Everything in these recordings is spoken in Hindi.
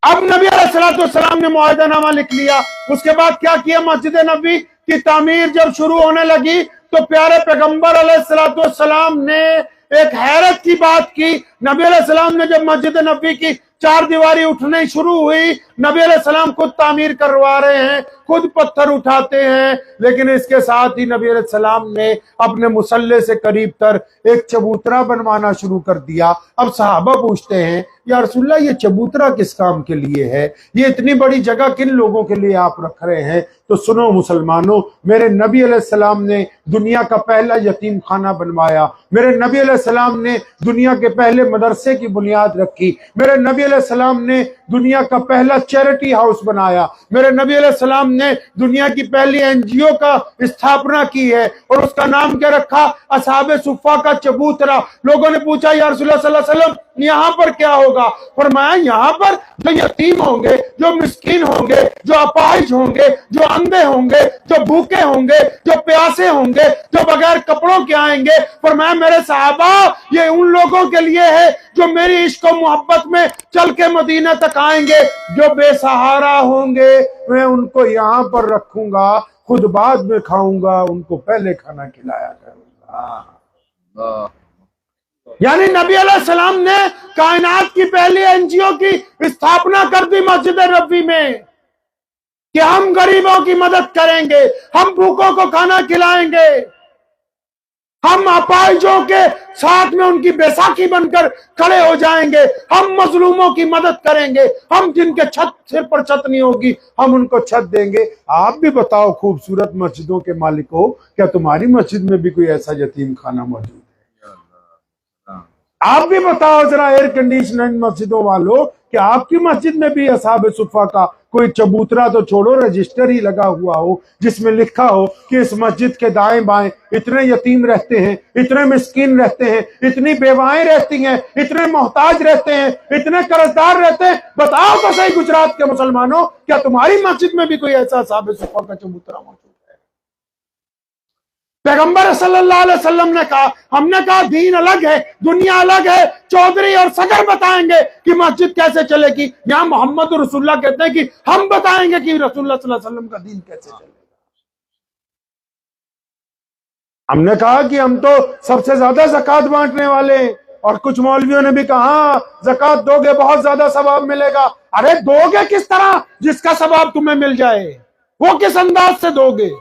अब नबी अलैहिस्सलाम ने मुआहदानामा लिख लिया। उसके बाद क्या किया, मस्जिद नबी की तामीर जब शुरू होने लगी तो प्यारे पैगंबर अलैहिस्सलाम ने एक हैरत की बात की। नबी अलैहिस्सलाम ने जब मस्जिद नबी की चार दीवारी उठने शुरू हुई, नबी अलैहिस्सलाम खुद तामीर करवा रहे हैं, खुद पत्थर उठाते हैं, लेकिन इसके साथ ही नबी अलैहिस्सलाम ने अपने मुसल्ले से करीब तर एक चबूतरा बनवाना शुरू कर दिया। अब सहाबा पूछते हैं, या रसूलल्लाह ये चबूतरा किस काम के लिए है, ये इतनी बड़ी जगह किन लोगों के लिए आप रख रहे हैं? तो सुनो मुसलमानों, मेरे नबी अलैहिस्सलाम ने दुनिया का पहला यतीम खाना बनवाया, मेरे नबी अलैहिस्सलाम ने दुनिया के पहले मदरसे की बुनियाद रखी, मेरे नबी अलैहिस्सलाम ने दुनिया का पहला चैरिटी हाउस बनाया, मेरे नबी अलैहिस्सलाम ने दुनिया की पहली एनजीओ का स्थापना की है और उसका नाम क्या रखा, असहाबे सुफ़ा का चबूतरा। लोगों ने पूछा, या रसूलुल्लाह सल्लल्लाहु अलैहि वसल्लम यहाँ पर क्या होगा? फरमाया, यहाँ पर जो यतीम होंगे, जो मिस्कीन होंगे, जो अपाहिज होंगे, जो अंधे होंगे, जो भूखे होंगे, जो प्यासे होंगे, जो बगैर कपड़ों के आएंगे, फरमाया मेरे सहाबा ये उन लोगों के लिए है जो मेरी इश्क और मोहब्बत में चल के मदीना तक आएंगे। जो बेसहारा होंगे मैं उनको यहाँ पर रखूंगा, खुद बाद में खाऊंगा, उनको पहले खाना खिलाया करूंगा। यानी नबी अलैहिस्सलाम ने कायनात की पहली एनजीओ की स्थापना कर दी मस्जिद नबवी में कि हम गरीबों की मदद करेंगे, हम भूखों को खाना खिलाएंगे, हम अपाहिजों के साथ में उनकी बैसाखी बनकर खड़े हो जाएंगे, हम मजलूमों की मदद करेंगे, हम जिनके छत सिर पर छत नहीं होगी हम उनको छत देंगे। आप भी बताओ खूबसूरत मस्जिदों के मालिक हो, क्या तुम्हारी मस्जिद में भी कोई ऐसा यतीम खाना मौजूद है? आप भी बताओ जरा एयर कंडीशनर मस्जिदों वालों, कि आपकी मस्जिद में भी असहाबे सुफ़ा का कोई चबूतरा तो छोड़ो, रजिस्टर ही लगा हुआ हो जिसमें लिखा हो कि इस मस्जिद के दाएं बाएं इतने यतीम रहते हैं, इतने मिस्कीन रहते हैं, इतनी बेवाएं रहती हैं, इतने मोहताज रहते हैं, इतने कर्जदार रहते हैं। बताओ तो सही गुजरात के मुसलमानों, क्या तुम्हारी मस्जिद में भी कोई ऐसा असहाबे सुफ़ा का चबूतरा मौजूद है? पैगंबर सल्लल्लाहु अलैहि वसल्लम ने कहा, हमने कहा दीन अलग है, दुनिया अलग है, चौधरी और सगर बताएंगे कि मस्जिद कैसे चलेगी। यहां मोहम्मद रसूलुल्लाह कहते हैं कि हम बताएंगे कि रसूलुल्लाह सल्लल्लाहु अलैहि वसल्लम का दीन कैसे चलेगा। हमने कहा कि हम तो सबसे ज्यादा ज़कात बांटने वाले हैं, और कुछ मौलवियों ने भी कहा ज़कात दोगे बहुत ज्यादा सवाब मिलेगा। अरे दोगे किस तरह जिसका सवाब तुम्हें मिल जाए? वो किस अंदाज से दोगे?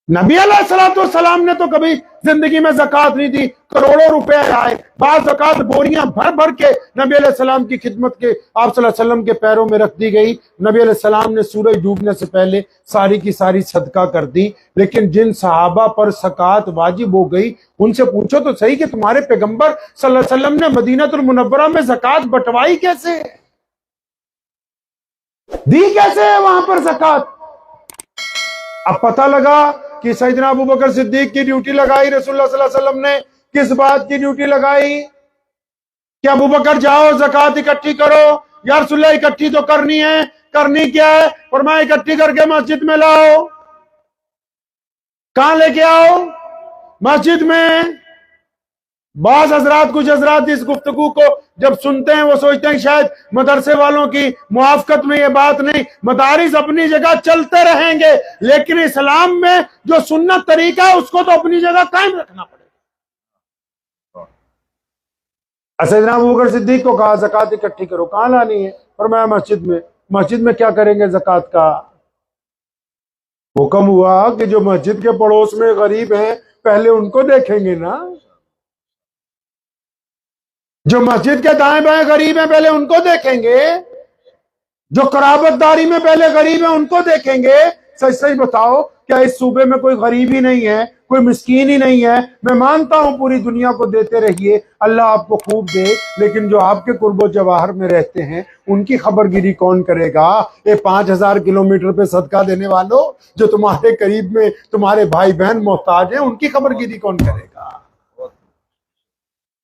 नबी अलैहिस्सलाम ने तो कभी जिंदगी में ज़कात नहीं दी। करोड़ों रुपए आए, बाद ज़कात बोरियां भर भर के नबी अलैहिस्सलाम की खिदमत के आप सल्लल्लाहु अलैहि वसल्लम के पैरों में रख दी गई। नबी अलैहिस्सलाम ने सूरज डूबने से पहले सारी की सारी सदका कर दी। लेकिन जिन सहाबा पर ज़कात वाजिब हो गई उनसे पूछो तो सही कि तुम्हारे पैगंबर सल्लल्लाहु अलैहि वसल्लम ने मदीनतुल मुनव्वरा में ज़कात बंटवाई कैसे, दी कैसे है वहां पर ज़कात? अब पता लगा कि सैयदना अबू बकर सिद्दीक की ड्यूटी लगाई रसूलुल्लाह सल्लल्लाहु अलैहि वसल्लम ने। किस बात की ड्यूटी लगाई? कि अबू बकर जाओ ज़कात इकट्ठी करो। या रसूलुल्लाह इकट्ठी तो करनी है, करनी क्या है? फरमाया इकट्ठी करके मस्जिद में लाओ। कहां लेके आओ? मस्जिद में। बाज़ हजरात, कुछ हजरात इस गुफ्तगू को जब सुनते हैं वो सोचते हैं शायद मदरसे वालों की मुआफकत में ये बात नहीं। मदारिस अपनी जगह चलते रहेंगे, लेकिन इस्लाम में जो सुन्नत तरीका है उसको तो अपनी जगह कायम रखना पड़ेगा। सैयदना अबू बकर सिद्दीक को कहा ज़कात इकट्ठी करो। कहां लानी है? फरमाया मस्जिद में। मस्जिद में क्या करेंगे ज़कात का? हुक्म हुआ कि जो मस्जिद के पड़ोस में गरीब हैं पहले उनको देखेंगे ना, जो मस्जिद के दाएं बाएं गरीब हैं पहले उनको देखेंगे, जो कराबतदारी में पहले गरीब है उनको देखेंगे। सच सच बताओ, क्या इस सूबे में कोई गरीब ही नहीं है, कोई मिस्कीन ही नहीं है? मैं मानता हूं पूरी दुनिया को देते रहिए, अल्लाह आपको खूब दे, लेकिन जो आपके कुर्बो जवाहर में रहते हैं उनकी खबरगिरी कौन करेगा? ये 5000 किलोमीटर पे सदका देने वालों, जो तुम्हारे करीब में तुम्हारे भाई बहन मोहताज हैं, उनकी खबरगिरी कौन करेगा?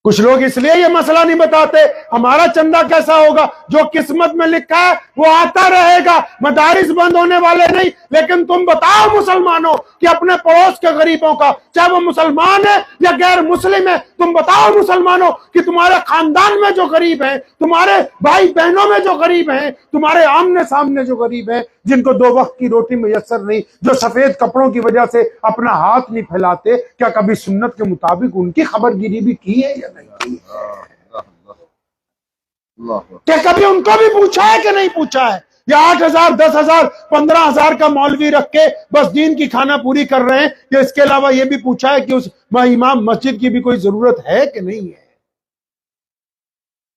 कुछ लोग इसलिए ये मसला नहीं बताते, हमारा चंदा कैसा होगा, जो किस्मत में लिखा है वो आता रहेगा, मदारिस बंद होने वाले नहीं। लेकिन तुम बताओ मुसलमानों कि अपने पड़ोस के गरीबों का, चाहे वो मुसलमान है या गैर मुस्लिम है, तुम बताओ मुसलमानों कि तुम्हारे खानदान में जो गरीब हैं, तुम्हारे भाई बहनों में जो गरीब हैं, तुम्हारे आमने सामने जो गरीब हैं, जिनको 2 वक्त की रोटी मैसर नहीं, जो सफेद कपड़ों की वजह से अपना हाथ नहीं फैलाते, क्या कभी सुन्नत के मुताबिक उनकी खबरगिरी भी की है या नहीं की है? क्या कभी उनको भी पूछा है कि नहीं पूछा है? या 8,000, 10,000, 15,000 का मौलवी रख के बस दीन की खाना पूरी कर रहे हैं, या इसके अलावा यह भी पूछा है कि उस इमाम मस्जिद की भी कोई जरूरत है कि नहीं है?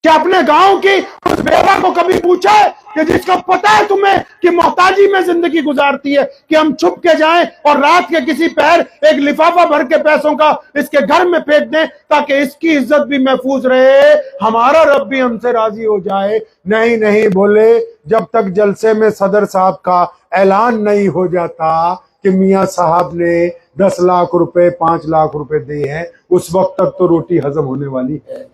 क्या अपने गांव की उस बेवा को कभी पूछा है कि जिसको पता है तुम्हें कि मोहताजी में जिंदगी गुजारती है, कि हम छुप के जाएं और रात के किसी पहर एक लिफाफा भर के पैसों का इसके घर में फेंक दें ताकि इसकी इज्जत भी महफूज रहे, हमारा रब भी हमसे राजी हो जाए? नहीं नहीं बोले, जब तक जलसे में सदर साहब का ऐलान नहीं हो जाता कि मियां साहब ने 10 लाख रुपए 5 लाख रुपए दिए हैं, उस वक्त तक तो रोटी हजम होने वाली है।